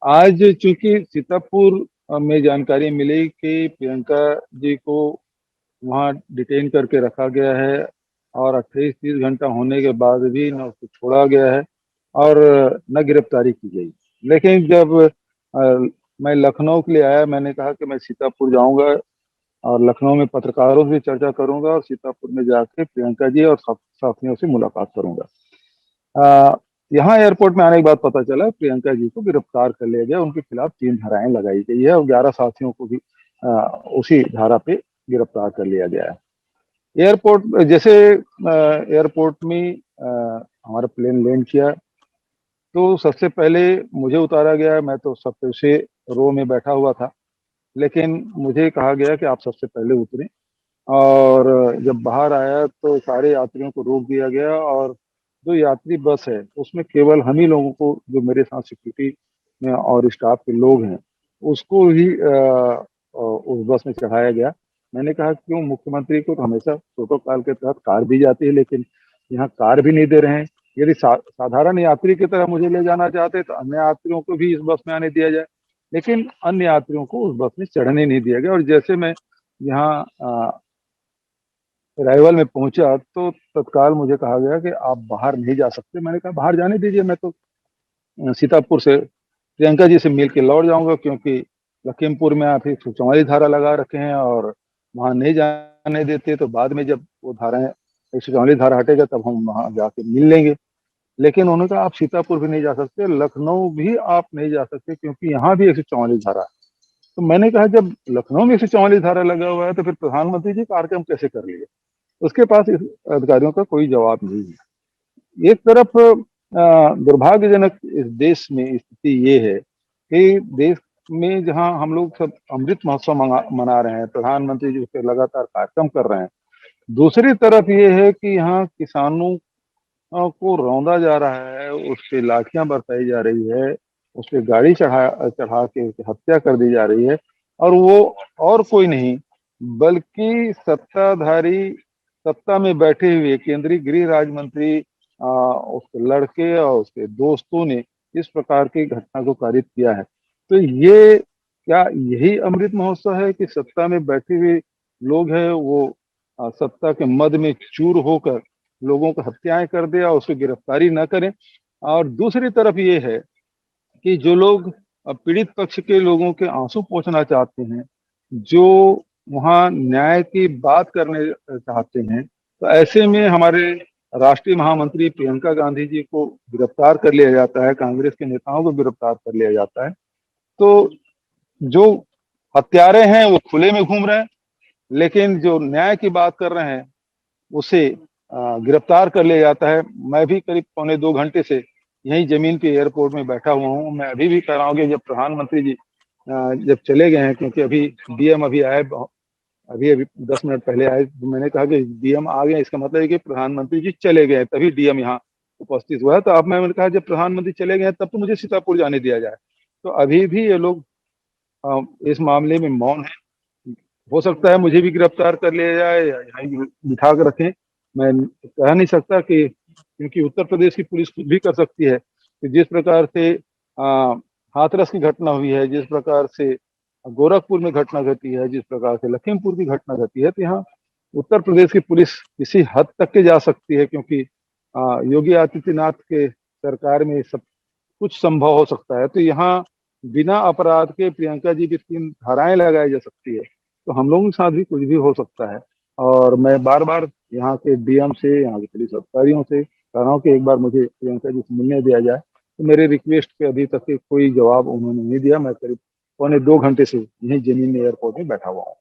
आज चूंकि सीतापुर में जानकारी मिली कि प्रियंका जी को वहां डिटेन करके रखा गया है और 28-30 घंटा होने के बाद भी न उसको छोड़ा गया है और न गिरफ्तारी की गई। लेकिन जब मैं लखनऊ के लिए आया, मैंने कहा कि मैं सीतापुर जाऊंगा और लखनऊ में पत्रकारों से चर्चा करूंगा और सीतापुर में जाके प्रियंका जी और साथियों से मुलाकात करूंगा। आ, यहाँ एयरपोर्ट में आने के बाद पता चला प्रियंका जी को गिरफ्तार कर लिया गया। उनके खिलाफ 3 धाराएं लगाई गई है और 11 साथियों को भी उसी धारा पे गिरफ्तार कर लिया गया है। एयरपोर्ट जैसे एयरपोर्ट में हमारा प्लेन लैंड किया तो सबसे पहले मुझे उतारा गया। मैं तो सबसे रो में बैठा हुआ था, लेकिन मुझे कहा गया कि आप सबसे पहले उतरें। और जब बाहर आया तो सारे यात्रियों को रोक दिया गया और जो यात्री बस है उसमें केवल हम ही लोगों को, जो मेरे साथ सिक्योरिटी में और स्टाफ के लोग हैं, उसको ही उस बस में चढ़ाया गया। मैंने कहा क्यों, मुख्यमंत्री को तो हमेशा प्रोटोकॉल के तहत कार दी जाती है, लेकिन यहाँ कार भी नहीं दे रहे हैं। यदि साधारण यात्री की तरह मुझे ले जाना चाहते तो अन्य यात्रियों को भी इस बस में आने दिया जाए, लेकिन अन्य यात्रियों को उस बस में चढ़ने नहीं दिया गया। और जैसे मैं यहाँ अराइवल में पहुंचा तो तत्काल मुझे कहा गया कि आप बाहर नहीं जा सकते। मैंने कहा बाहर जाने दीजिए, मैं तो सीतापुर से प्रियंका जी से मिल के लौट जाऊंगा, क्योंकि लखीमपुर में आप 144 धारा लगा रखे हैं और वहां नहीं जाने देते। तो बाद में जब वो धाराएं 144 धारा हटेगा तब हम वहां जाके मिल लेंगे। लेकिन उन्होंने कहा आप सीतापुर भी नहीं जा सकते, लखनऊ भी आप नहीं जा सकते, क्योंकि यहाँ भी 144 धारा है। तो मैंने कहा जब लखनऊ में 144 धारा लगा हुआ है तो फिर प्रधानमंत्री जी कार्यक्रम कैसे कर लिए? उसके पास इस अधिकारियों का कोई जवाब नहीं है। एक तरफ दुर्भाग्यजनक इस देश में स्थिति ये है कि देश में जहां हम लोग सब अमृत महोत्सव मना रहे हैं, प्रधानमंत्री जी उस पर लगातार कार्यक्रम कर रहे हैं, दूसरी तरफ ये है कि यहाँ किसानों को रौंदा जा रहा है, उस पे लाठियां बरसाई जा रही है, उस पे गाड़ी चढ़ा चढ़ा के उसकी हत्या कर दी जा रही है। और वो और कोई नहीं बल्कि सत्ताधारी, सत्ता में बैठे हुए केंद्रीय गृह राज्य मंत्री उसके लड़के और उसके दोस्तों ने इस प्रकार की घटना को कारित किया है। तो ये क्या यही अमृत महोत्सव है कि सत्ता में बैठे हुए लोग हैं वो सत्ता के मद में चूर होकर लोगों को हत्याएं कर दे और उसकी गिरफ्तारी न करें? और दूसरी तरफ ये है कि जो लोग पीड़ित पक्ष के लोगों के आंसू पोंछना चाहते हैं, जो वहां न्याय की बात करने चाहते हैं, तो ऐसे में हमारे राष्ट्रीय महामंत्री प्रियंका गांधी जी को गिरफ्तार कर लिया जाता है, कांग्रेस के नेताओं को गिरफ्तार कर लिया जाता है। तो जो हत्यारे हैं वो खुले में घूम रहे हैं, लेकिन जो न्याय की बात कर रहे हैं उसे गिरफ्तार कर लिया जाता है। मैं भी करीब 1.25 घंटे से यही जमीन पे एयरपोर्ट में बैठा हुआ हूँ। मैं अभी भी कह रहा हूँ कि जब प्रधानमंत्री जी जब चले गए हैं, क्योंकि अभी डीएम अभी आए, अभी अभी 10 मिनट पहले आए, तो मैंने कहा कि डीएम आ गए, इसका मतलब है कि प्रधानमंत्री जी चले गए, तभी डीएम यहाँ उपस्थित हुआ है। तो अब मैंने कहा जब प्रधानमंत्री चले गए तब तो मुझे सीतापुर जाने दिया जाए। तो अभी भी ये लोग इस मामले में मौन है। हो सकता है मुझे भी गिरफ्तार कर लिया जाए या यहाँ बिठा कर रखें, मैं कह नहीं सकता कि, क्योंकि उत्तर प्रदेश की पुलिस खुद भी कर सकती है कि जिस प्रकार से हाथरस की घटना हुई है, जिस प्रकार से गोरखपुर में घटना घटी है, जिस प्रकार से लखीमपुर की घटना घटी है, तो यहाँ उत्तर प्रदेश की पुलिस किसी हद तक के जा सकती है, क्योंकि योगी आदित्यनाथ के सरकार में सब कुछ संभव हो सकता है। तो यहाँ बिना अपराध के प्रियंका जी की 3 धाराएं लगाई जा सकती है, तो हम लोगों के साथ भी कुछ भी हो सकता है। और मैं बार बार यहाँ के डीएम से, यहाँ के पुलिस अधिकारियों से कह रहा हूँ कि एक बार मुझे प्रियंका जी से मिलने दिया जाए। तो मेरे रिक्वेस्ट पे अभी तक के कोई जवाब उन्होंने नहीं दिया। मैं करीब 1.25 घंटे से यही जमीन में एयरपोर्ट में बैठा हुआ हूँ।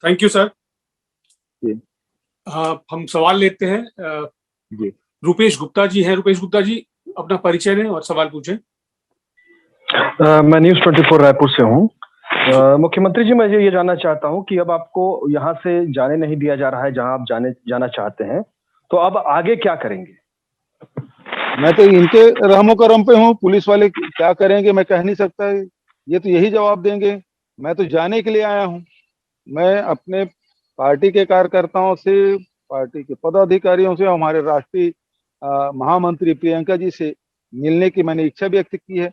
Thank you sir. जी हाँ, हम सवाल लेते हैं। जी। रुपेश गुप्ता जी हैं। रुपेश गुप्ता जी अपना परिचय दें और सवाल पूछें। मैं न्यूज़ 24 रायपुर से हूँ। मुख्यमंत्री जी, मैं ये जानना चाहता हूँ कि अब आपको यहाँ से जाने नहीं दिया जा रहा है जहाँ आप जाना चाहते हैं, तो अब आगे क्या करेंगे? मैं तो इनके रहमो करम पे हूँ, पुलिस वाले क्या करेंगे मैं कह नहीं सकता। ये तो यही जवाब देंगे मैं तो जाने के लिए आया हूँ। मैं अपने पार्टी के कार्यकर्ताओं से, पार्टी के पदाधिकारियों से, हमारे राष्ट्रीय महामंत्री प्रियंका जी से मिलने की मैंने इच्छा व्यक्त की है।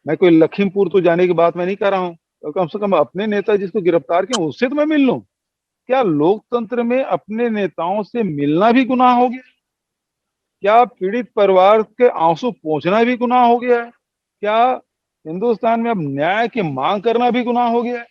मैं कोई लखीमपुर तो जाने की बात मैं नहीं कर रहा हूँ, तो कम से कम अपने नेता जिसको गिरफ्तार किया उससे तो मैं मिल लूं। क्या लोकतंत्र में अपने नेताओं से मिलना भी गुनाह हो गया? क्या पीड़ित परिवार के आंसू पोंछना भी गुनाह हो गया है? क्या हिंदुस्तान में अब न्याय की मांग करना भी गुनाह हो गया है?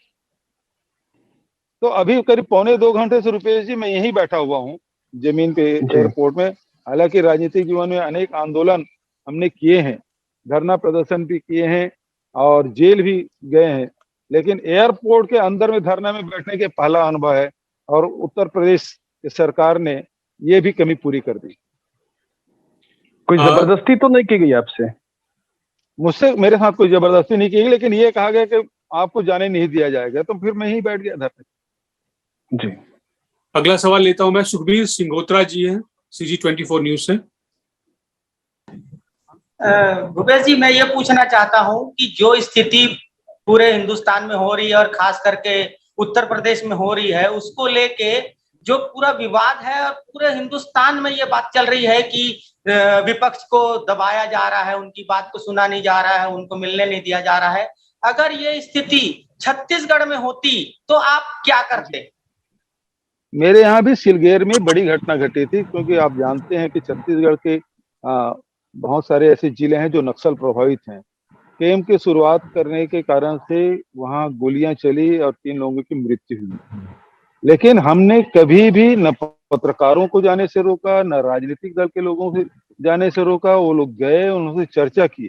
तो अभी करीब पौने 2 घंटे से रुपेश जी मैं यहीं बैठा हुआ हूँ जमीन पे जी एयरपोर्ट में। हालांकि राजनीतिक जीवन में अनेक आंदोलन हमने किए हैं, धरना प्रदर्शन भी किए हैं और जेल भी गए हैं, लेकिन एयरपोर्ट के अंदर में धरना में बैठने के पहला अनुभव है। और उत्तर प्रदेश की सरकार ने ये भी कमी पूरी कर दी। कोई जबरदस्ती तो नहीं की गई आपसे? मुझसे, मेरे साथ कोई जबरदस्ती नहीं की गई, लेकिन ये कहा गया कि आपको जाने नहीं दिया जाएगा, तो फिर मैं ही बैठ गया धरने। जी अगला सवाल लेता हूं मैं, सुखबीर सिंघोत्रा जी हैं CG24 न्यूज से। भूपेश जी, मैं ये पूछना चाहता हूं कि जो स्थिति पूरे हिंदुस्तान में हो रही है और खास करके उत्तर प्रदेश में हो रही है, उसको लेके जो पूरा विवाद है और पूरे हिंदुस्तान में ये बात चल रही है कि विपक्ष को दबाया जा रहा है, उनकी बात को सुना नहीं जा रहा है, उनको मिलने नहीं दिया जा रहा है। अगर ये स्थिति छत्तीसगढ़ में होती तो आप क्या करते? मेरे यहाँ भी सिलगेर में बड़ी घटना घटी थी, क्योंकि आप जानते हैं कि छत्तीसगढ़ के बहुत सारे ऐसे जिले हैं जो नक्सल प्रभावित हैं। कैंप की शुरुआत करने के कारण से वहां गोलियां चली और 3 लोगों की मृत्यु हुई। लेकिन हमने कभी भी न पत्रकारों को जाने से रोका, न राजनीतिक दल के लोगों से जाने से रोका। वो लोग गए, उनसे चर्चा की।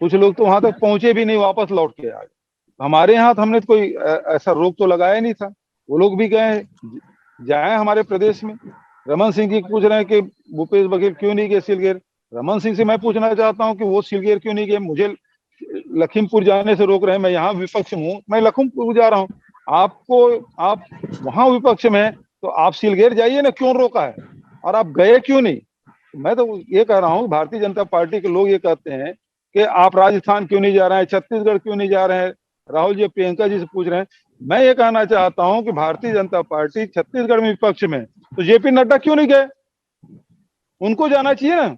कुछ लोग तो वहां तक पहुंचे भी नहीं, वापस लौट के आ गए। हमारे यहाँ तो हमने कोई ऐसा रोक तो लगाया नहीं था। वो लोग भी गए, जाए हमारे प्रदेश में। रमन सिंह जी पूछ रहे हैं कि भूपेश बघेल क्यों नहीं गए सिलगेर। रमन सिंह से मैं पूछना चाहता हूं कि वो सिलगेर क्यों नहीं गए। मुझे लखीमपुर जाने से रोक रहे हैं, मैं यहाँ विपक्ष में हूँ, मैं लखीमपुर जा रहा हूँ। आपको, आप वहां विपक्ष में हैं तो आप सिलगेर जाइए ना, क्यों रोका है और आप गए क्यों नहीं? मैं तो ये कह रहा हूँ, भारतीय जनता पार्टी के लोग ये कहते हैं कि आप राजस्थान क्यों नहीं जा रहे हैं, छत्तीसगढ़ क्यों नहीं जा रहे हैं। राहुल जी प्रियंका जी से पूछ रहे हैं। मैं ये कहना चाहता हूं कि भारतीय जनता पार्टी छत्तीसगढ़ में विपक्ष में, तो जेपी नड्डा क्यों नहीं गए? उनको जाना चाहिए ना,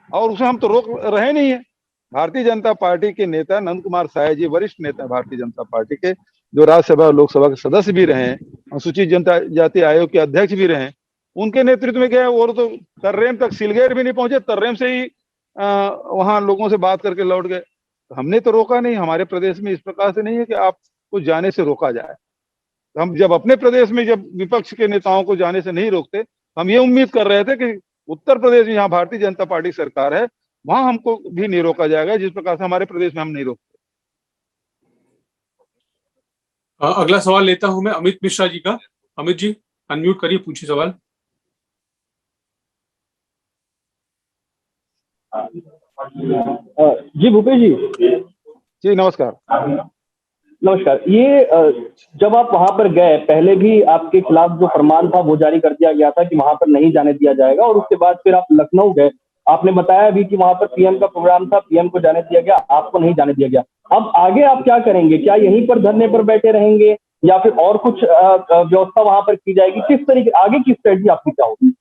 और उसे हम तो रोक रहे नहीं है। भारतीय जनता पार्टी के नेता नंद कुमार साय जी, वरिष्ठ नेता भारतीय जनता पार्टी के, जो राज्यसभा और लोकसभा के सदस्य भी रहे, अनुसूचित जनजाति आयोग के अध्यक्ष भी रहे, उनके नेतृत्व में गए। और तो तर्रेम तक, सिलगेर भी नहीं पहुंचे, तर्रेम से ही वहां लोगों से बात करके लौट गए। हमने तो रोका नहीं। हमारे प्रदेश में इस प्रकार से नहीं है कि आपको जाने से रोका जाए। हम जब अपने प्रदेश में जब विपक्ष के नेताओं को जाने से नहीं रोकते, हम ये उम्मीद कर रहे थे कि उत्तर प्रदेश में जहां भारतीय जनता पार्टी सरकार है, वहां हमको भी नहीं रोका जाएगा, जिस प्रकार से हमारे प्रदेश में हम नहीं रोकते। अगला सवाल लेता हूं मैं अमित मिश्रा जी का। अमित जी, अनम्यूट करिए, पूछिए सवाल। जी भूपेश जी नमस्कार। नमस्कार। ये जब आप वहां पर गए, पहले भी आपके खिलाफ जो फरमान था वो जारी कर दिया गया था कि वहां पर नहीं जाने दिया जाएगा, और उसके बाद फिर आप लखनऊ गए। आपने बताया अभी कि वहां पर पीएम का प्रोग्राम था, पीएम को जाने दिया गया, आपको नहीं जाने दिया गया। अब आगे आप क्या करेंगे? क्या यहीं पर धरने पर बैठे रहेंगे या फिर और कुछ व्यवस्था वहां पर की जाएगी? किस तरीके आगे की स्ट्रेटजी आपकी क्या होगी?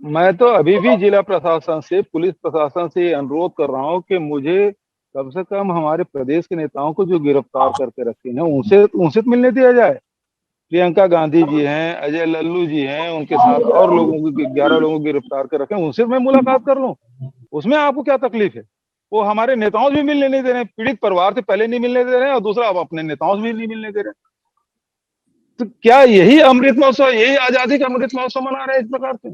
मैं तो अभी भी जिला प्रशासन से, पुलिस प्रशासन से अनुरोध कर रहा हूँ कि मुझे कम से कम हमारे प्रदेश के नेताओं को जो गिरफ्तार करके रखे हैं उनसे तो मिलने दिया जाए। प्रियंका गांधी जी हैं, अजय लल्लू जी हैं, उनके साथ और लोगों को 11 लोगों को गिरफ्तार कर रखे हैं, उनसे मैं मुलाकात कर लूं। उसमें आपको क्या तकलीफ है? वो हमारे नेताओं से भी मिलने नहीं दे रहे हैं। पीड़ित परिवार से पहले नहीं मिलने दे रहे हैं, और दूसरा अब अपने नेताओं से भी नहीं मिलने दे रहे हैं। तो क्या यही अमृत महोत्सव, यही आजादी का अमृत महोत्सव मना रहे हैं इस प्रकार से?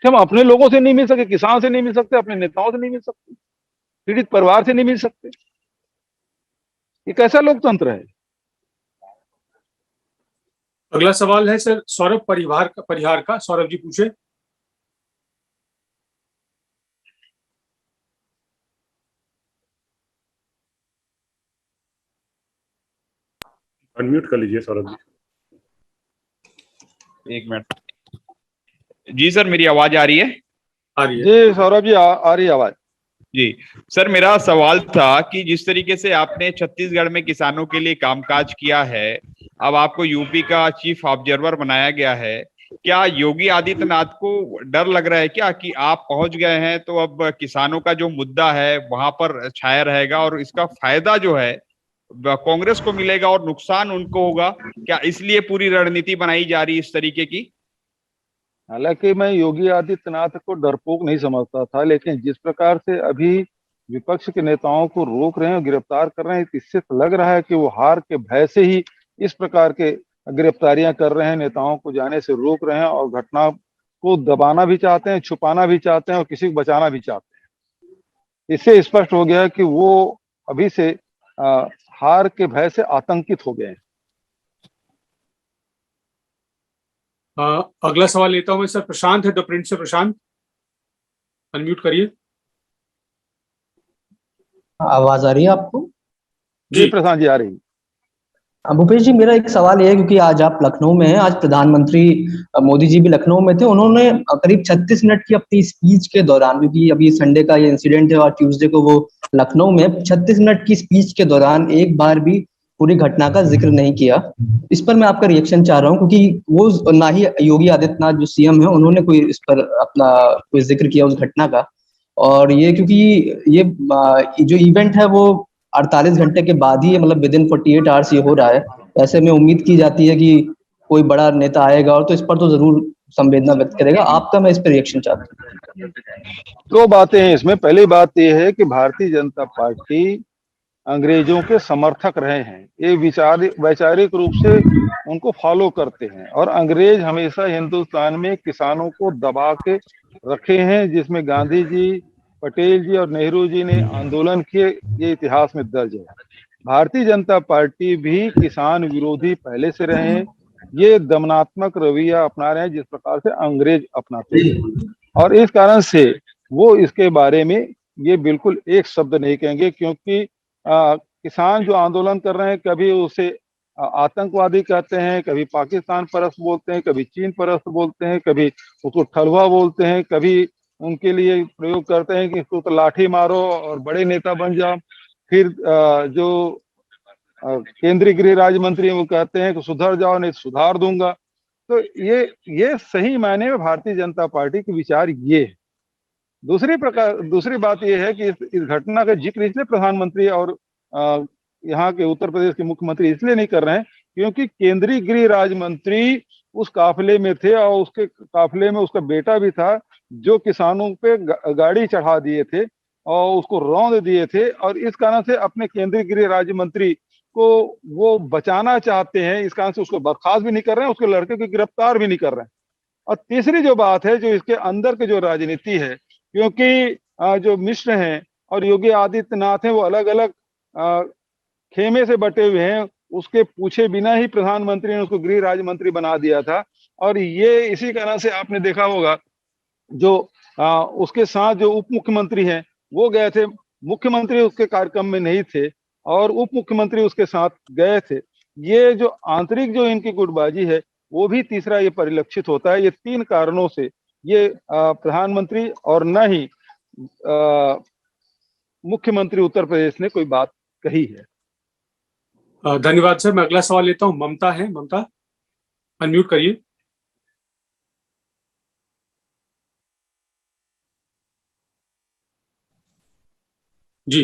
हम अपने लोगों से नहीं मिल सके, किसान से नहीं मिल सकते, अपने नेताओं से नहीं मिल सकते, पीड़ित परिवार से नहीं मिल सकते? ये कैसा लोकतंत्र है? अगला सवाल है सर सौरभ परिहार का। सौरभ जी पूछे। अनम्यूट कर लीजिए सौरभ जी। एक मिनट जी सर, मेरी आवाज आ रही है? आ रही है जी सौरभ जी, आ रही आवाज। जी सर, मेरा सवाल था कि जिस तरीके से आपने छत्तीसगढ़ में किसानों के लिए कामकाज किया है, अब आपको यूपी का चीफ ऑब्जर्वर बनाया गया है, क्या योगी आदित्यनाथ को डर लग रहा है क्या कि आप पहुंच गए हैं तो अब किसानों का जो मुद्दा है वहां पर छाया रहेगा और इसका फायदा जो है कांग्रेस को मिलेगा और नुकसान उनको होगा? क्या इसलिए पूरी रणनीति बनाई जा रही इस तरीके की? हालांकि मैं योगी आदित्यनाथ को डरपोक नहीं समझता था, लेकिन जिस प्रकार से अभी विपक्ष के नेताओं को रोक रहे हैं, गिरफ्तार कर रहे हैं, इससे तो लग रहा है कि वो हार के भय से ही इस प्रकार के गिरफ्तारियां कर रहे हैं, नेताओं को जाने से रोक रहे हैं और घटना को दबाना भी चाहते हैं, छुपाना भी चाहते हैं और किसी को बचाना भी चाहते हैं। इससे स्पष्ट हो गया कि वो अभी से हार के भय से आतंकित हो गए हैं। अगला सवाल लेता हूं मैं सर, प्रशांत है द प्रिंट से। प्रशांत, अनम्यूट करिए। आवाज आ रही है आपको? जी प्रशांत जी, आ रही। भूपेश जी, मेरा एक सवाल ये है, क्योंकि आज आप लखनऊ में हैं, आज प्रधानमंत्री मोदी जी भी लखनऊ में थे, उन्होंने करीब 36 मिनट की अपनी स्पीच के दौरान, क्योंकि अभी संडे का ये इंसिडेंट है और ट्यूसडे को वो लखनऊ में 36 मिनट की स्पीच के दौरान एक बार भी पूरी घटना का जिक्र नहीं किया। इस पर मैं आपका रिएक्शन चाह रहा हूँ, क्योंकि वो ना ही योगी आदित्यनाथ जो सीएम है उन्होंने कोई इस पर अपना कोई जिक्र किया उस घटना का। और ये क्योंकि ये जो इवेंट है वो 48 घंटे के बाद ही, मतलब विद इन 48 आवर्स ये हो रहा है। ऐसे में उम्मीद की जाती है कि कोई बड़ा नेता आएगा और तो इस पर तो जरूर संवेदना व्यक्त करेगा। आपका मैं इस पर रिएक्शन चाहता हूँ। दो बातें हैं इसमें। पहली बात यह है कि भारतीय जनता पार्टी अंग्रेजों के समर्थक रहे हैं, ये वैचारिक रूप से उनको फॉलो करते हैं, और अंग्रेज हमेशा हिंदुस्तान में किसानों को दबा के रखे हैं, जिसमें गांधी जी, पटेल जी और नेहरू जी ने आंदोलन किए, ये इतिहास में दर्ज है। भारतीय जनता पार्टी भी किसान विरोधी पहले से रहे हैं, ये दमनात्मक रवैया अपना रहे हैं जिस प्रकार से अंग्रेज अपनाते हैं, और इस कारण से वो इसके बारे में ये बिल्कुल एक शब्द नहीं कहेंगे, क्योंकि किसान जो आंदोलन कर रहे हैं, कभी उसे आतंकवादी कहते हैं, कभी पाकिस्तान परस्त बोलते हैं, कभी चीन परस्त बोलते हैं, कभी उसको ठलुआ बोलते हैं, कभी उनके लिए प्रयोग करते हैं कि इसको तो लाठी मारो और बड़े नेता बन जाओ। फिर जो केंद्रीय गृह राज्य मंत्री हैं वो कहते हैं कि सुधर जाओ नहीं तो सुधार दूंगा। तो ये सही मायने में भारतीय जनता पार्टी के विचार ये है। दूसरी बात यह है कि इस घटना का जिक्र इसलिए प्रधानमंत्री और यहाँ के उत्तर प्रदेश के मुख्यमंत्री इसलिए नहीं कर रहे हैं क्योंकि केंद्रीय गृह राज्य मंत्री उस काफिले में थे और उसके काफिले में उसका बेटा भी था, जो किसानों पे गाड़ी चढ़ा दिए थे और उसको रौंद दिए थे, और इस कारण से अपने केंद्रीय गृह राज्य मंत्री को वो बचाना चाहते हैं। इस कारण से उसको बर्खास्त भी नहीं कर रहे हैं, उसके लड़के को गिरफ्तार भी नहीं कर रहे हैं। और तीसरी जो बात है, जो इसके अंदर की जो राजनीति है, क्योंकि जो मिश्र हैं और योगी आदित्यनाथ हैं वो अलग अलग खेमे से बटे हुए हैं, उसके पूछे बिना ही प्रधानमंत्री ने उसको गृह राज्य मंत्री बना दिया था। और ये इसी कारण से आपने देखा होगा जो उसके साथ जो उप मुख्यमंत्री हैं वो गए थे, मुख्यमंत्री उसके कार्यक्रम में नहीं थे और उप मुख्यमंत्री उसके साथ गए थे। ये जो आंतरिक जो इनकी गुटबाजी है वो भी तीसरा ये परिलक्षित होता है। ये तीन कारणों से ये प्रधानमंत्री और न ही मुख्यमंत्री उत्तर प्रदेश ने कोई बात कही है। धन्यवाद सर। मैं अगला सवाल लेता हूं। ममता है, ममता अनम्यूट करिए। जी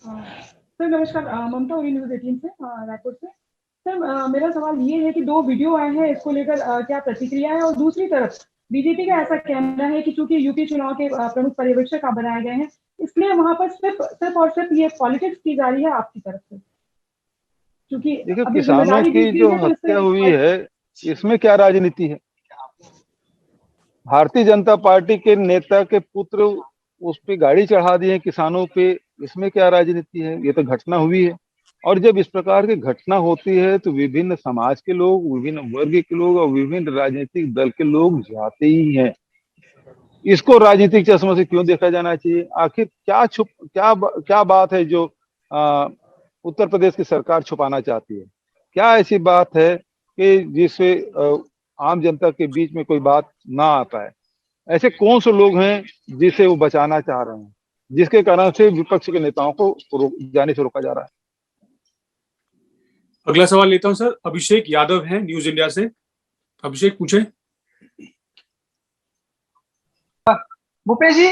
सर नमस्कार, ममता हुई न्यूज 18 से, रायपुर से। सर मेरा सवाल ये है कि 2 वीडियो आए हैं, इसको लेकर क्या प्रतिक्रिया है? और दूसरी तरफ बीजेपी का ऐसा कहना है कि चूंकि यूपी चुनाव के प्रमुख पर्यवेक्षक आप बनाए गए हैं, इसलिए वहां पर सिर्फ और सिर्फ ये पॉलिटिक्स की जा रही है आपकी तरफ से, क्योंकि देखिए किसानों की जो हत्या हुई है इसमें क्या राजनीति है? भारतीय जनता पार्टी के नेता के पुत्र उस पे गाड़ी चढ़ा दिए किसानों पे, इसमें क्या राजनीति है? ये तो घटना हुई है। और जब इस प्रकार की घटना होती है तो विभिन्न समाज के लोग, विभिन्न वर्ग के लोग और विभिन्न राजनीतिक दल के लोग जाते ही हैं। इसको राजनीतिक चश्मे से क्यों देखा जाना चाहिए? आखिर क्या बात है जो उत्तर प्रदेश की सरकार छुपाना चाहती है? क्या ऐसी बात है कि जिससे आम जनता के बीच में कोई बात ना आ पाए? ऐसे कौन से लोग हैं जिसे वो बचाना चाह रहे हैं? जिसके कारण से विपक्ष के नेताओं को जाने से रोका जा रहा है। अगला सवाल लेता हूं सर, अभिषेक यादव हैं न्यूज इंडिया से। अभिषेक पूछे। भूपेश जी,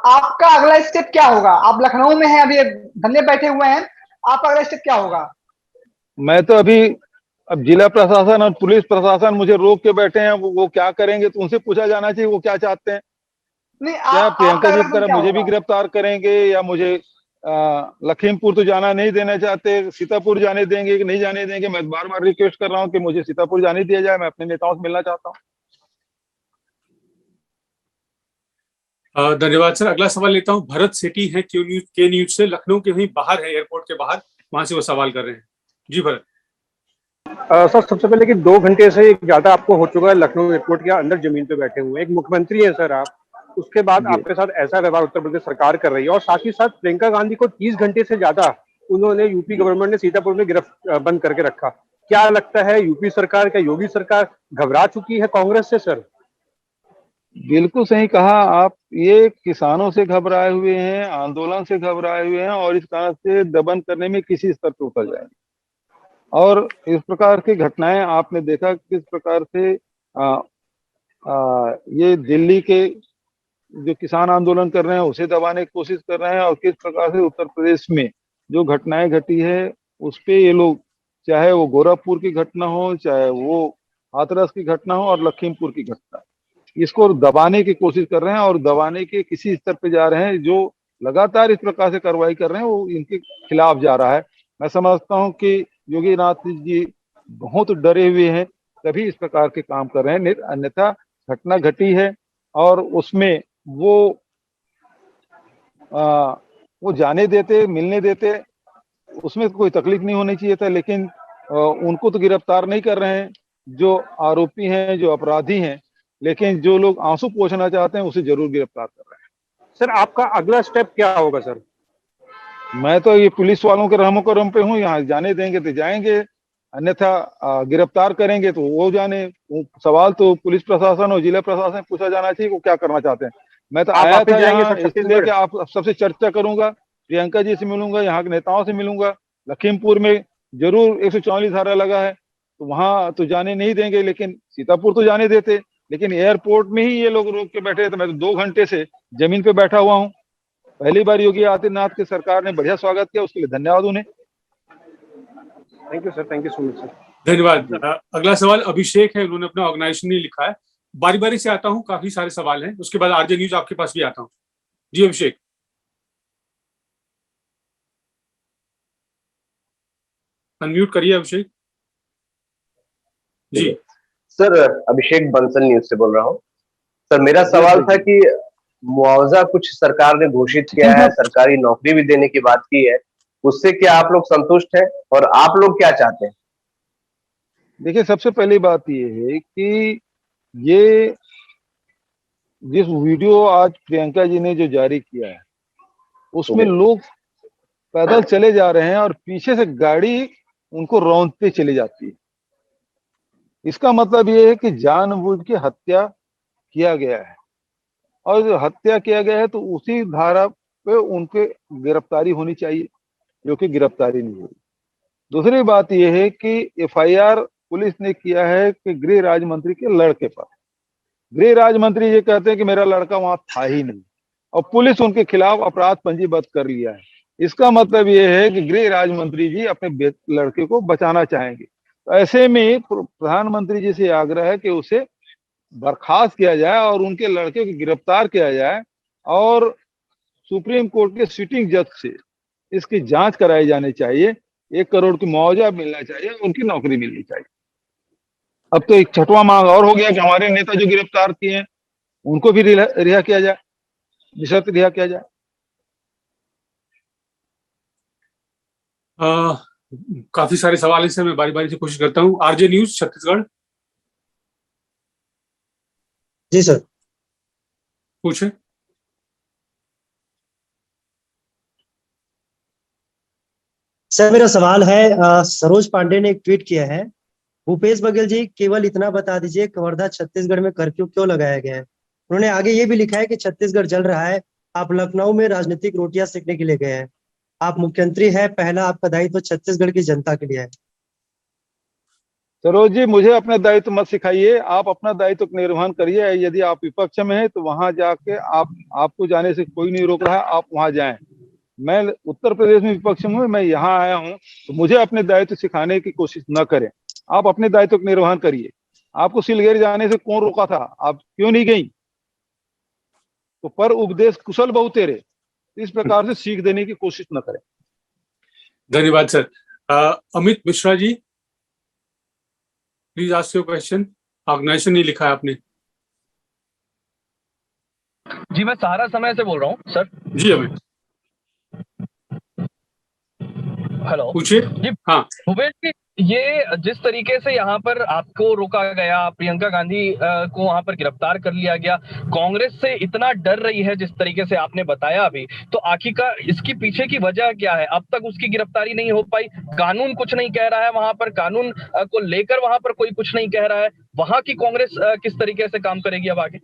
आपका अगला स्टेप क्या होगा? आप लखनऊ में हैं, अभी धरने बैठे हुए हैं, आपका अगला स्टेप क्या होगा? मैं तो अभी अब जिला प्रशासन और पुलिस प्रशासन मुझे रोक के बैठे हैं, वो क्या करेंगे तो उनसे पूछा जाना चाहिए वो क्या चाहते हैं। नहीं, क्या प्रियंका जी की तरह मुझे भी होगा? गिरफ्तार करेंगे, या मुझे लखीमपुर तो जाना नहीं देना चाहते, सीतापुर जाने देंगे कि नहीं जाने देंगे? मैं बार बार रिक्वेस्ट कर रहा हूँ कि मुझे सीतापुर जाने दिया जाए, मैं अपने नेताओं से मिलना चाहता हूँ। धन्यवाद सर। अगला सवाल लेता हूं, भरत सेठी है के न्यूज से, लखनऊ के वहीं बाहर है, एयरपोर्ट के बाहर, वहां से वो सवाल कर रहे हैं। जी भरत। सर, सबसे पहले कि 2 घंटे से ज्यादा आपको हो चुका है लखनऊ एयरपोर्ट के अंदर जमीन पे बैठे हुए, एक मुख्यमंत्री हैं सर आप, उसके बाद आपके साथ ऐसा व्यवहार उत्तर प्रदेश सरकार कर रही है, और साथ ही साथ प्रियंका गांधी को 30 घंटे से ज्यादा उन्होंने यूपी गवर्नमेंट ने सीतापुर में बंद करके रखा। क्या लगता है यूपी सरकार, क्या योगी सरकार घबरा चुकी है कांग्रेस से सर? बिल्कुल सही कहा आप, ये किसानों से घबराए हुए हैं, आंदोलन से घबराए हुए हैं, और इस कारण से दमन करने में किसी स्तर पर उतर जाएंगे। और इस प्रकार की घटनाएं आपने देखा किस प्रकार से ये दिल्ली के जो किसान आंदोलन कर रहे हैं उसे दबाने की कोशिश कर रहे हैं, और किस प्रकार से उत्तर प्रदेश में जो घटनाएं घटी है उस पे ये लोग, चाहे वो गोरखपुर की घटना हो, चाहे वो हाथरस की घटना हो और लखीमपुर की घटना, इसको दबाने की कोशिश कर रहे हैं, और दबाने के किसी स्तर पे जा रहे हैं। जो लगातार इस प्रकार से कार्रवाई कर रहे हैं वो इनके खिलाफ जा रहा है। मैं समझता हूँ कि योगी आदित्यनाथ जी बहुत डरे हुए हैं, तभी इस प्रकार के काम कर रहे हैं, अन्यथा घटना घटी है और उसमें वो जाने देते, मिलने देते, उसमें कोई तकलीफ नहीं होनी चाहिए था, लेकिन उनको तो गिरफ्तार नहीं कर रहे हैं जो आरोपी हैं, जो अपराधी हैं, लेकिन जो लोग आंसू पोंछना चाहते हैं उसे जरूर गिरफ्तार कर रहे हैं। सर, आपका अगला स्टेप क्या होगा सर? मैं तो ये पुलिस वालों के रहमो करम पे हूँ, यहाँ जाने देंगे तो जाएंगे, अन्यथा गिरफ्तार करेंगे तो वो जाने। सवाल तो पुलिस प्रशासन और जिला प्रशासन पूछा जाना चाहिए वो क्या करना चाहते हैं। मैं तो आया था यहाँ इसलिए कि आप सबसे चर्चा करूंगा, प्रियंका जी से मिलूंगा, यहाँ के नेताओं से मिलूंगा। लखीमपुर में जरूर 144 धारा लगा है, तो वहां तो जाने नहीं देंगे, लेकिन सीतापुर तो जाने देते, लेकिन एयरपोर्ट में ही ये लोग रोक के बैठे। तो मैं तो 2 घंटे से जमीन पे बैठा हुआ हूँ। पहली बार योगी आदित्यनाथ की सरकार ने बढ़िया स्वागत किया, उसके लिए धन्यवाद उन्हें। Thank you sir, thank you so much sir. धन्यवाद। अगला सवाल अभिषेक है, उन्होंने अपना ऑर्गेनाइजेशन नहीं लिखा है। बारी बारी से आता हूँ, काफी सारे सवाल हैं, उसके बाद आरजे न्यूज आपके पास भी आता हूँ। जी अभिषेक। अनम्यूट करिए अभिषेक जी। सर, अभिषेक बंसल न्यूज से बोल रहा हूँ। सर, मेरा सवाल था कि मुआवजा कुछ सरकार ने घोषित किया है, सरकारी नौकरी भी देने की बात की है, उससे क्या आप लोग संतुष्ट हैं और आप लोग क्या चाहते हैं? देखिए, सबसे पहली बात ये है कि ये जिस वीडियो आज प्रियंका जी ने जो जारी किया है उसमें लोग पैदल चले जा रहे हैं और पीछे से गाड़ी उनको रौंदते चली जाती है। इसका मतलब ये है कि जानबूझ के हत्या किया गया है, और जो हत्या किया गया है तो उसी धारा पे उनके गिरफ्तारी होनी चाहिए, जो कि गिरफ्तारी नहीं हुई। दूसरी बात यह है कि एफआईआर पुलिस ने किया है कि गृह राज्य मंत्री के लड़के पर। गृह राज्य मंत्री ये कहते हैं कि मेरा लड़का वहां था ही नहीं, और पुलिस उनके खिलाफ अपराध पंजीबद्ध कर लिया है। इसका मतलब ये है कि गृह राज्य मंत्री जी अपने लड़के को बचाना चाहेंगे। तो ऐसे में प्रधानमंत्री जी से आग्रह है कि उसे बर्खास्त किया जाए और उनके लड़के को गिरफ्तार किया जाए, और सुप्रीम कोर्ट के सिटिंग जज से इसकी जांच कराई जानी चाहिए। 1 करोड़ की मुआवजा मिलना चाहिए, उनकी नौकरी मिलनी चाहिए। अब तो एक छठवां मांग और हो गया कि हमारे नेता जो गिरफ्तार किए हैं उनको भी रिहा किया जाए, निशर्त रिहा किया जाए। काफी सारे सवाल इससे मैं बारी बारी से कोशिश करता हूँ। RJ news Chhattisgarh. जी सर, पूछे। सर मेरा सवाल है, सरोज पांडे ने एक ट्वीट किया है, भूपेश बघेल जी केवल इतना बता दीजिए कवर्धा छत्तीसगढ़ में कर्फ्यू क्यों लगाया गया है। उन्होंने आगे ये भी लिखा है कि छत्तीसगढ़ जल रहा है, आप लखनऊ में राजनीतिक रोटियां सेकने के लिए गए हैं। आप मुख्यमंत्री है, पहला आपका दायित्व छत्तीसगढ़ की जनता के लिए है। सरोज जी, मुझे अपना दायित्व मत सिखाइए, आप अपना दायित्व निर्वहन करिए। यदि आप विपक्ष में हैं तो वहां जाके आपको जाने से कोई नहीं रोक रहा है, आप वहां जाएं। मैं उत्तर प्रदेश में विपक्ष में हूं, मैं यहाँ आया हूं, तो मुझे अपने दायित्व सिखाने की कोशिश न करें। आप अपने दायित्व का निर्वहन करिए। आपको सिलगेरी जाने से कौन रोका था? आप क्यों नहीं गई? तो पर उपदेश कुशल बहु तेरे, इस प्रकार से सीख देने की कोशिश न करें। धन्यवाद sir. Amit Mishra ji, please ask your question. Organisation नहीं लिखा है आपने। जी मैं सहारा समय से बोल रहा हूँ सर। जी अमित, हेलो पूछिए। जी। हाँ भूपेश जी, ये जिस तरीके से यहाँ पर आपको रोका गया, प्रियंका गांधी को वहां पर गिरफ्तार कर लिया गया, कांग्रेस से इतना डर रही है जिस तरीके से आपने बताया अभी, तो आखिरकार इसकी पीछे की वजह क्या है? अब तक उसकी गिरफ्तारी नहीं हो पाई, कानून कुछ नहीं कह रहा है वहां पर, कानून को लेकर वहां पर कोई कुछ नहीं कह रहा है। वहां की कांग्रेस किस तरीके से काम करेगी अब आगे?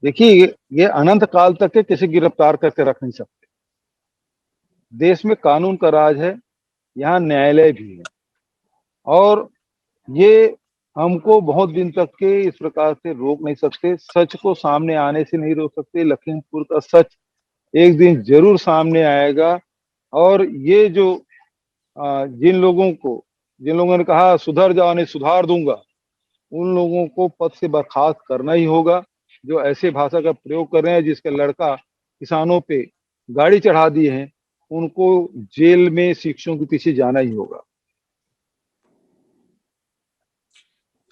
देखिए, ये अनंत काल तक के किसी गिरफ्तार करके रख नहीं सकते। देश में कानून का राज है, यहाँ न्यायालय भी है, और ये हमको बहुत दिन तक के इस प्रकार से रोक नहीं सकते। सच को सामने आने से नहीं रोक सकते। लखीमपुर का सच एक दिन जरूर सामने आएगा। और ये जो जिन लोगों ने कहा सुधर जाओ नहीं सुधार दूंगा, उन लोगों को पद से बर्खास्त करना ही होगा। जो ऐसे भाषा का प्रयोग कर रहे हैं, जिसका लड़का किसानों पे गाड़ी चढ़ा दिए हैं, उनको जेल में शिक्षकों के पीछे जाना ही होगा।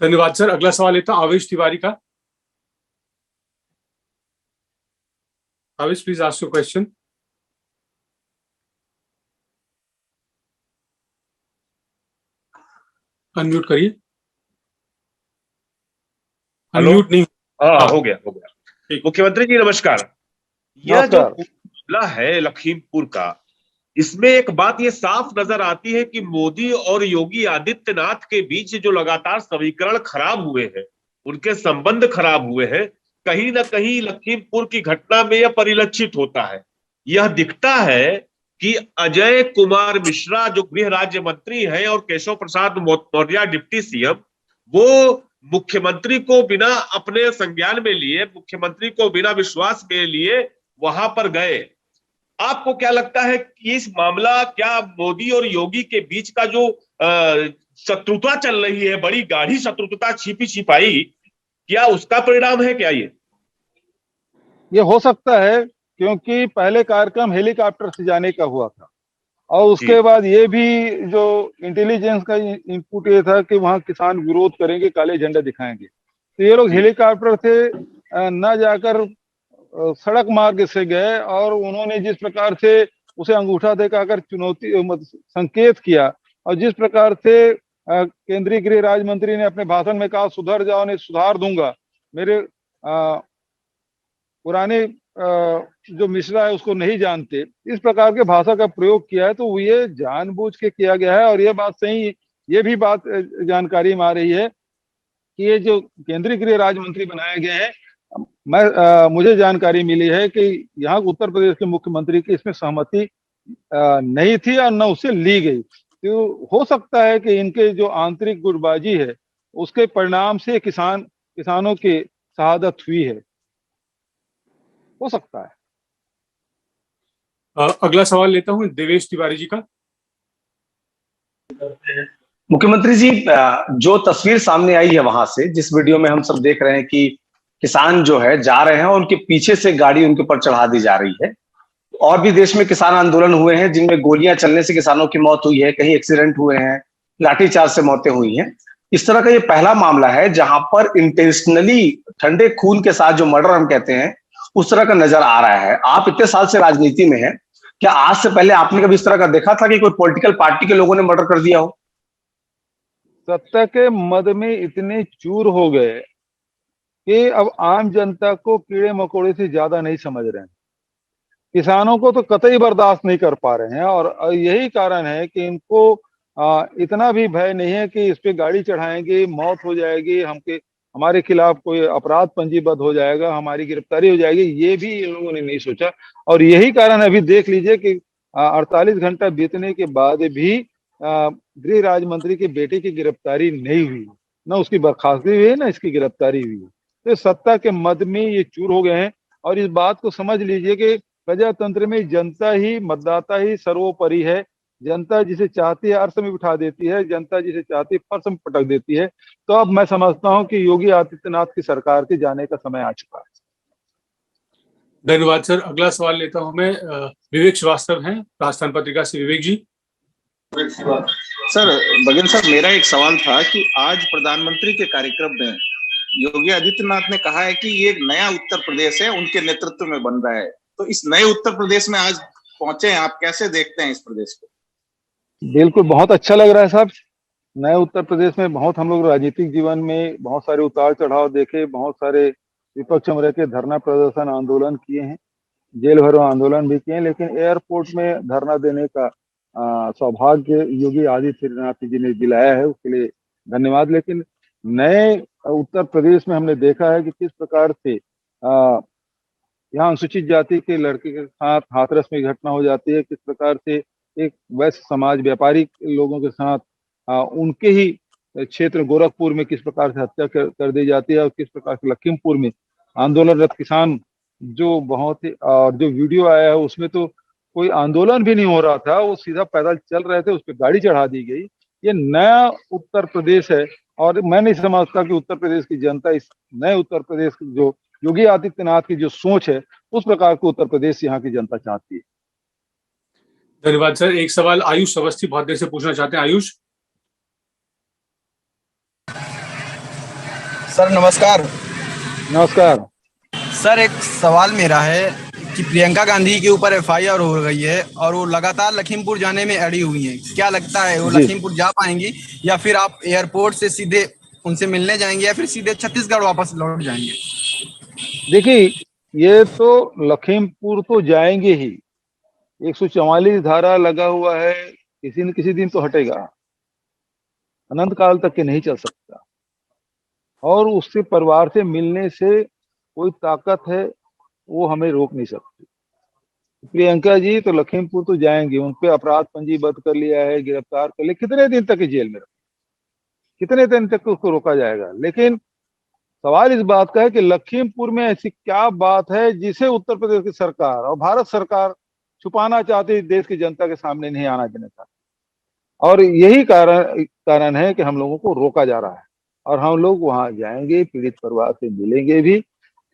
धन्यवाद सर। अगला सवाल लेता हूं आवेश तिवारी का। आवेश, please ask your question. Unmute करिए। अनम्यूट नहीं। हाँ, हो गया। मुख्यमंत्री जी नमस्कार। यह जो मामला है लखीमपुर का, इसमें एक बात ये साफ नजर आती है कि मोदी और योगी आदित्यनाथ के बीच जो लगातार समीकरण खराब हुए हैं, उनके संबंध खराब हुए हैं, कहीं ना कहीं लखीमपुर की घटना में यह परिलक्षित होता है। यह दिखता है कि अजय कुमार मिश्रा जो गृह राज्य मंत्री हैं और केशव प्रसाद मौर्य डिप्टी सीएम, वो मुख्यमंत्री को बिना अपने संज्ञान में लिए, मुख्यमंत्री को बिना विश्वास में लिए वहां पर गए। आपको क्या लगता है कि इस मामला क्या मोदी और योगी के बीच का जो शत्रुता चल रही है, बड़ी गाढ़ी शत्रुता छिपी छिपाई, क्या उसका परिणाम है क्या? ये हो सकता है, क्योंकि पहले कार्यक्रम हेलीकॉप्टर से जाने का हुआ था, और उसके बाद ये भी जो इंटेलिजेंस का इनपुट ये था कि वहां किसान विरोध करेंगे, काले झंडा दिखाएंगे। तो ये लोग हेलीकॉप्टर से न जाकर सड़क मार्ग से गए, और उन्होंने जिस प्रकार से उसे अंगूठा दिखाकर चुनौती संकेत किया, और जिस प्रकार से केंद्रीय गृह राज्य मंत्री ने अपने भाषण में कहा सुधर जाओ नहीं सुधार दूंगा, मेरे पुराने जो मिश्रा है उसको नहीं जानते, इस प्रकार के भाषा का प्रयोग किया है। तो ये जानबूझ के किया गया है। और ये बात सही, ये भी बात जानकारी में आ रही है कि ये जो केंद्रीय गृह राज्य मंत्री बनाए गए हैं, मुझे जानकारी मिली है कि यहाँ उत्तर प्रदेश के मुख्यमंत्री की इसमें सहमति नहीं थी और न उससे ली गई। तो हो सकता है कि इनके जो आंतरिक गुटबाजी है उसके परिणाम से किसानों की शहादत हुई है, हो सकता है। अगला सवाल लेता हूं देवेश तिवारी जी का। मुख्यमंत्री जी, जो तस्वीर सामने आई है वहां से, जिस वीडियो में हम सब देख रहे हैं कि किसान जो है जा रहे हैं और उनके पीछे से गाड़ी उनके ऊपर चढ़ा दी जा रही है। और भी देश में किसान आंदोलन हुए हैं जिनमें गोलियां चलने से किसानों की मौत हुई है, कहीं एक्सीडेंट हुए हैं, लाठीचार्ज से मौतें हुई हैं। इस तरह का ये पहला मामला है जहां पर इंटेंशनली ठंडे खून के साथ जो मर्डर हम कहते हैं उस तरह का नजर आ रहा है। आप इतने साल से राजनीति में हैं, क्या आज से पहले आपने कभी इस तरह का देखा था कि कोई पॉलिटिकल पार्टी के लोगों ने मर्डर कर दिया हो? सत्ता के मद में इतने चूर हो गए कि अब आम जनता को कीड़े मकोड़े से ज्यादा नहीं समझ रहे हैं। किसानों को तो कतई बर्दाश्त नहीं कर पा रहे हैं, और यही कारण है कि इनको इतना भी भय नहीं है कि इस पे गाड़ी चढ़ाएंगे, मौत हो जाएगी, हमारे खिलाफ कोई अपराध पंजीबद्ध हो जाएगा, हमारी गिरफ्तारी हो जाएगी, ये भी इन लोगों ने नहीं सोचा। और यही कारण अभी देख लीजिए कि 48 घंटा बीतने के बाद भी गृह राज्य मंत्री के बेटे की गिरफ्तारी नहीं हुई, ना उसकी बर्खास्तगी हुई, ना इसकी गिरफ्तारी हुई। तो सत्ता के मद में ये चूर हो गए हैं। और इस बात को समझ लीजिए कि प्रजातंत्र में जनता ही, मतदाता ही सर्वोपरि है। जनता जिसे चाहती है अर्श में बिठा देती है, जनता जिसे चाहती है फर्श में पटक देती है। तो अब मैं समझता हूं कि योगी आदित्यनाथ की सरकार के जाने का समय आ चुका है। धन्यवाद सर। अगला सवाल लेता हूं मैं, विवेक श्रीवास्तव हैं राजस्थान पत्रिका से। विवेक जी। सर बघेल साहब, मेरा एक सवाल था कि आज प्रधानमंत्री के कार्यक्रम में योगी आदित्यनाथ ने कहा है कि ये एक नया उत्तर प्रदेश है, उनके नेतृत्व में बन रहा है। तो इस नए उत्तर प्रदेश में आज पहुंचे हैं, आप कैसे देखते हैं इस प्रदेश को? बिल्कुल, बहुत अच्छा लग रहा है साहब। नए उत्तर प्रदेश में बहुत हम लोग राजनीतिक जीवन में बहुत सारे उतार चढ़ाव देखे, बहुत सारे विपक्ष में रह के धरना प्रदर्शन आंदोलन किए हैं, जेल भरो आंदोलन भी किए हैं, लेकिन एयरपोर्ट में धरना देने का सौभाग्य योगी आदित्यनाथ जी ने दिलाया है, उसके लिए धन्यवाद। लेकिन नए उत्तर प्रदेश में हमने देखा है कि किस प्रकार से यहाँ अनुसूचित जाति के लड़के के साथ हाथरस में घटना हो जाती है, किस प्रकार से एक वैश्य समाज व्यापारी लोगों के साथ उनके ही क्षेत्र गोरखपुर में किस प्रकार से हत्या कर दी जाती है, और किस प्रकार से लखीमपुर में आंदोलनरत किसान जो बहुत ही, और जो वीडियो आया है उसमें तो कोई आंदोलन भी नहीं हो रहा था, वो सीधा पैदल चल रहे थे, उस पर गाड़ी चढ़ा दी गई। ये नया उत्तर प्रदेश है, और मैं नहीं समझता कि उत्तर प्रदेश की जनता इस नए उत्तर प्रदेश की जो योगी आदित्यनाथ की जो सोच है उस प्रकार को उत्तर प्रदेश यहाँ की जनता चाहती है। धन्यवाद सर। एक सवाल आयुष अवस्थी बहुत देर से पूछना चाहते हैं। आयुष। सर नमस्कार। नमस्कार सर, एक सवाल मेरा है कि प्रियंका गांधी के ऊपर एफआईआर हो गई है और वो लगातार लखीमपुर जाने में अड़ी हुई हैं। क्या लगता है वो लखीमपुर जा पाएंगी, या फिर आप एयरपोर्ट से सीधे उनसे मिलने जाएंगे, या फिर सीधे छत्तीसगढ़ वापस लौट जाएंगे? देखिए, ये तो लखीमपुर तो जाएंगे ही, 144 धारा लगा हुआ है, किसी न किसी दिन तो हटेगा, अनंत काल तक के नहीं चल सकता। और उससे परिवार से मिलने से कोई ताकत है वो हमें रोक नहीं सकती। प्रियंका जी तो लखीमपुर तो जाएंगे, उन पे अपराध पंजीबद्ध कर लिया है, गिरफ्तार कर लिया, कितने दिन तक जेल में, कितने दिन तक उसको रोका जाएगा? लेकिन सवाल इस बात का है कि लखीमपुर में ऐसी क्या बात है जिसे उत्तर प्रदेश की सरकार और भारत सरकार छुपाना चाहती है, देश की जनता के सामने नहीं आना देना चाहती। और यही कारण है कि हम लोगों को रोका जा रहा है, और हम लोग वहां जाएंगे, पीड़ित परिवार से मिलेंगे भी,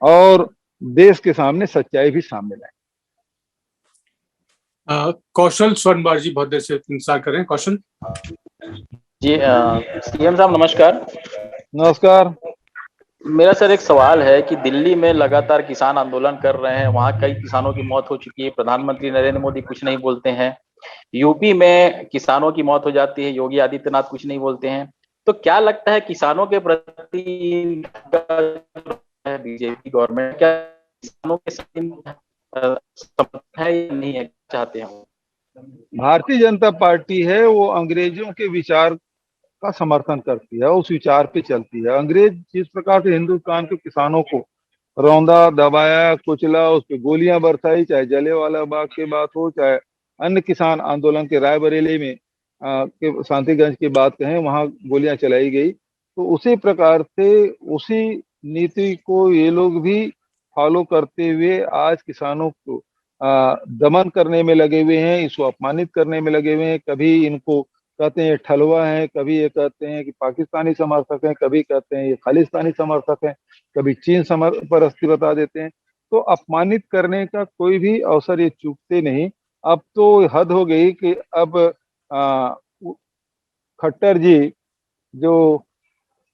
और देश के सामने सच्चाई भी सामने लाएंगे। कौशल स्वर्णबार जी बहुत देर से इंतजार कर रहे हैं। कौशल जी, सीएम साहब नमस्कार। नमस्कार। मेरा सर एक सवाल है कि दिल्ली में लगातार किसान आंदोलन कर रहे हैं, वहां कई किसानों की मौत हो चुकी है, प्रधानमंत्री नरेंद्र मोदी कुछ नहीं बोलते हैं। यूपी में किसानों की मौत हो जाती है, योगी आदित्यनाथ कुछ नहीं बोलते हैं। तो क्या लगता है किसानों के प्रति बीजेपी गवर्नमेंट क्या किसानों के साथ है या नहीं है, चाहते हैं? भारतीय जनता पार्टी है वो अंग्रेजों के विचार का समर्थन करती है, उस विचार पे चलती है। अंग्रेज जिस प्रकार से हिंदुस्तान के किसानों को रौंदा, दबाया, कुचला, उस पर गोलियां बरसाई, चाहे जलियांवाला बाग की बात हो, चाहे अन्य किसान आंदोलन के रायबरेली में के शांतिगंज की बात कहें, वहां गोलियां चलाई गई। तो उसी प्रकार से उसी नीति को ये लोग भी फॉलो करते हुए आज किसानों को दमन करने में लगे हुए हैं, इसको अपमानित करने में लगे हुए हैं। कभी इनको कहते हैं ठलुआ हैं, कभी ये कहते हैं कि पाकिस्तानी समर्थक हैं, कभी कहते हैं ये खालिस्तानी समर्थक हैं, कभी चीन परस्ती बता देते हैं। तो अपमानित करने का कोई भी अवसर ये चूकते नहीं। अब तो हद हो गई कि अब खट्टर जी जो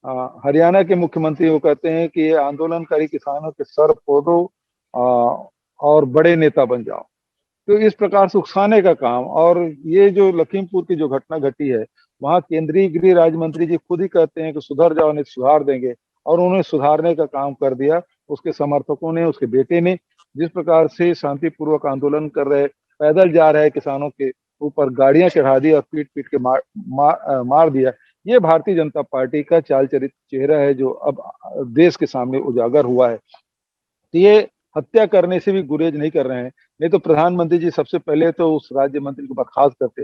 हरियाणा के मुख्यमंत्री, वो कहते हैं कि ये आंदोलनकारी किसानों के सर फोड़ो और बड़े नेता बन जाओ। तो इस प्रकार से उकसाने का काम, और ये जो लखीमपुर की जो घटना घटी है, वहाँ केंद्रीय गृह राज्य मंत्री जी खुद ही कहते हैं कि सुधर जाओ, नहीं सुधार देंगे, और उन्होंने सुधारने का काम कर दिया। उसके समर्थकों ने, उसके बेटे ने जिस प्रकार से शांतिपूर्वक आंदोलन कर रहे, पैदल जा रहे किसानों के ऊपर गाड़ियां चढ़ा दी और पीट पीट के मार दिया। ये भारतीय जनता पार्टी का चाल चरित्र चेहरा है जो अब देश के सामने उजागर हुआ है। तो ये हत्या करने से भी गुरेज नहीं कर रहे हैं। नहीं तो प्रधानमंत्री जी सबसे पहले तो उस राज्य मंत्री को बर्खास्त करते,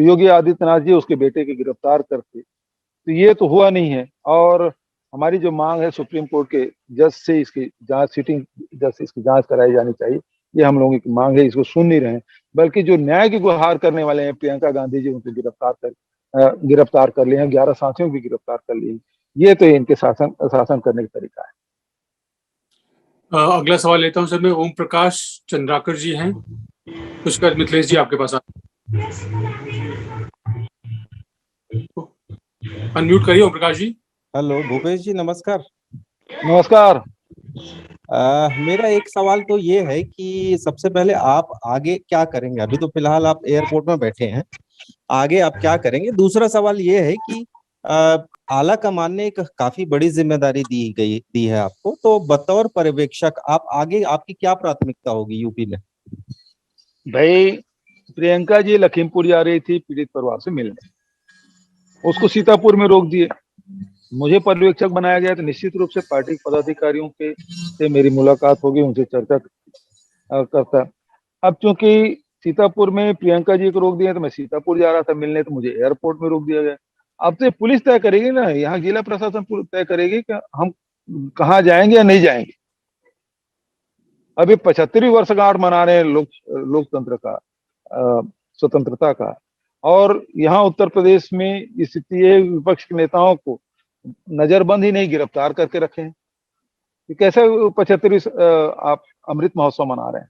योगी आदित्यनाथ जी उसके बेटे के गिरफ्तार करते। तो ये तो हुआ नहीं है। और हमारी जो मांग है सुप्रीम कोर्ट के जज से इसकी जांच, सिटिंग जज से इसकी जांच कराई जानी चाहिए, ये हम लोगों की मांग है। इसको सुन नहीं रहे हैं, बल्कि जो न्याय की गुहार करने वाले हैं प्रियंका गांधी जी, उनको गिरफ्तार कर लिए हैं, 11 साथियों को गिरफ्तार कर लिए। ये तो इनके शासन करने का तरीका है। अगला सवाल लेता हूं सर मैं। ओम प्रकाश चंद्राकर जी हैं, पुष्कर मिथिलेश जी आपके पास अनम्यूट करिए ओम प्रकाश जी। हेलो भूपेश जी, नमस्कार। नमस्कार। मेरा एक सवाल तो ये है कि सबसे पहले आप आगे क्या करेंगे? अभी तो फिलहाल आप एयरपोर्ट में बैठे हैं, आगे आप क्या करेंगे? दूसरा सवाल ये है कि आला कमान ने एक काफी बड़ी जिम्मेदारी दी है आपको, तो बतौर पर्यवेक्षक आप आगे आपकी क्या प्राथमिकता होगी यूपी में? भाई, प्रियंका जी लखीमपुर जा रही थी पीड़ित परिवार से मिलने, उसको सीतापुर में रोक दिए। मुझे पर्यवेक्षक बनाया गया तो निश्चित रूप से पार्टी पदाधिकारियों के से मेरी मुलाकात होगी, उनसे चर्चा करता। अब चूंकि सीतापुर में प्रियंका जी को रोक दिया तो मैं सीतापुर जा रहा था मिलने, तो मुझे एयरपोर्ट में रोक दिया गया। अब तो पुलिस तय करेगी ना, यहाँ जिला प्रशासन तय करेगी कि हम कहाँ जाएंगे या नहीं जाएंगे। अभी 75वीं वर्षगांठ मना रहे हैं लोकतंत्र का, स्वतंत्रता का, और यहाँ उत्तर प्रदेश में स्थिति है विपक्ष के नेताओं को नजरबंद ही नहीं, गिरफ्तार करके रखे हैं। कैसे 75वीं आप अमृत महोत्सव मना रहे हैं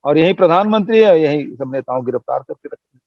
और यही प्रधानमंत्री है, यही सब नेताओं गिरफ्तार करके रखे हैं।